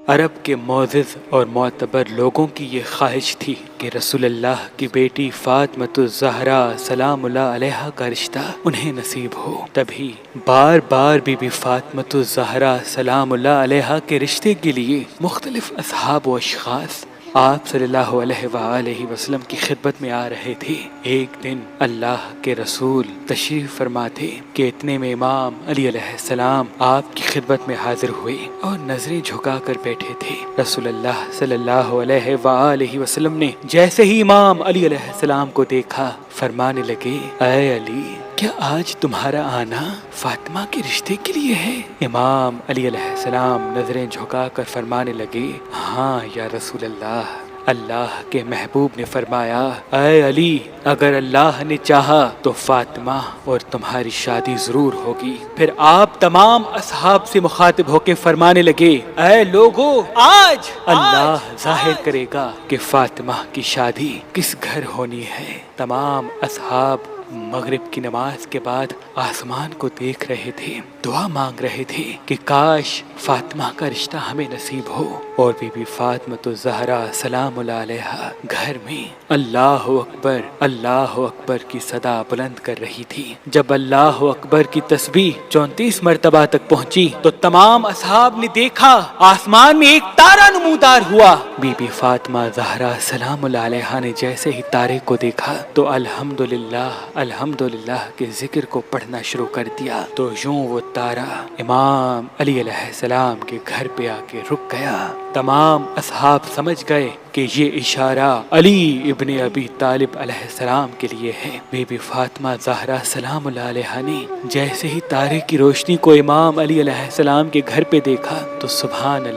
عرب کے معزز اور معتبر لوگوں کی یہ خواہش تھی کہ رسول اللہ کی بیٹی فاطمۃ الزہرا سلام اللہ علیہا کا رشتہ انہیں نصیب ہو۔ تبھی بار بار بی بی فاطمۃ الزہرا سلام اللہ علیہا کے رشتے کے لیے مختلف اصحاب و اشخاص آپ صلی اللہ علیہ وآلہ وسلم کی خدمت میں آ رہے تھے۔ ایک دن اللہ کے رسول تشریف فرما تھے کہ اتنے میں امام علی علیہ السلام آپ کی خدمت میں حاضر ہوئے اور نظریں جھکا کر بیٹھے تھے۔ رسول اللہ صلی اللہ علیہ وآلہ وسلم نے جیسے ہی امام علی علیہ السلام کو دیکھا فرمانے لگے، اے علی، کیا آج تمہارا آنا فاطمہ کے رشتے کے لیے ہے؟ امام علی علیہ السلام نظریں جھکا کر فرمانے لگے، ہاں یا رسول اللہ۔ اللہ کے محبوب نے فرمایا، اے علی، اگر اللہ نے چاہا تو فاطمہ اور تمہاری شادی ضرور ہوگی۔ پھر آپ تمام اصحاب سے مخاطب ہو کے فرمانے لگے، اے لوگو، آج اللہ ظاہر کرے گا کہ فاطمہ کی شادی کس گھر ہونی ہے۔ تمام اصحاب مغرب کی نماز کے بعد آسمان کو دیکھ رہے تھے، دعا مانگ رہے تھے کہ کاش فاطمہ کا رشتہ ہمیں نصیب ہو۔ اور بی بی فاطمۃ الزہرا سلام اللہ علیہا گھر میں اللہ اکبر کی صدا بلند کر رہی تھی۔ جب اللہ اکبر کی تسبیح 34 مرتبہ تک پہنچی تو تمام اصحاب نے دیکھا آسمان میں ایک تارا نمودار ہوا۔ بی بی فاطمہ زہرا سلام اللہ علیہا نے جیسے ہی تارے کو دیکھا تو الحمدللہ کے ذکر کو پڑھنا شروع کر دیا، تو یوں وہ تارا امام علی علیہ السلام کے گھر پہ آ کے رک گیا۔ تمام اصحاب سمجھ گئے کہ یہ اشارہ علی ابن ابی طالب علیہ السلام کے لیے ہے۔ بی بی فاطمہ زہرا سلام اللہ علیہا نے جیسے ہی تارے کی روشنی کو امام علی علیہ السلام کے گھر پہ دیکھا تو سبحان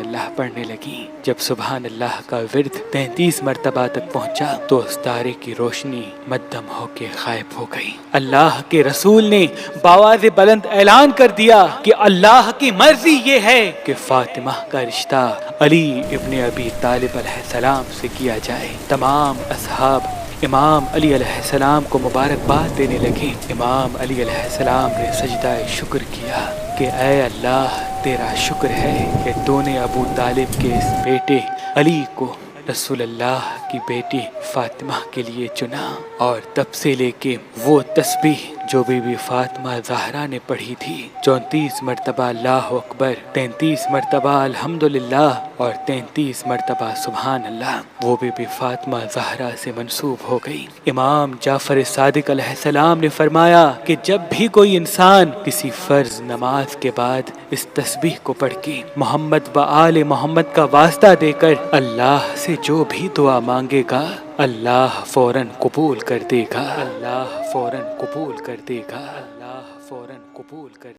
اللہ پڑھنے لگی۔ جب سبحان اللہ کا ورد 33 مرتبہ تک پہنچا تو اس تارے کی روشنی مدھم ہو کے غائب ہو گئی۔ اللہ کے رسول نے بآواز بلند اعلان کر دیا کہ اللہ کی مرضی یہ ہے کہ فاطمہ کا رشتہ علی ابن ابی طالب علیہ السلام سے کیا جائے۔ تمام اصحاب امام علی علیہ السلام کو مبارکباد دینے لگے۔ امام علی علیہ السلام نے سجدہ شکر کیا کہ اے اللہ، تیرا شکر ہے کہ تو نے ابو طالب کے اس بیٹے علی کو رسول اللہ کی بیٹی فاطمہ کے لیے چنا۔ اور تب سے لے کے وہ تسبیح جو بی بی فاطمہ زہرا نے پڑھی تھی، 34 مرتبہ اللہ اکبر، 33 مرتبہ الحمدللہ اور 33 مرتبہ سبحان اللہ، وہ بی بی فاطمہ زہرا سے منسوب ہو گئی۔ امام جعفر صادق علیہ السلام نے فرمایا کہ جب بھی کوئی انسان کسی فرض نماز کے بعد اس تسبیح کو پڑھ کے محمد و آل محمد کا واسطہ دے کر اللہ سے جو بھی دعا مانگے گا، اللہ فوراً قبول کر دے گا۔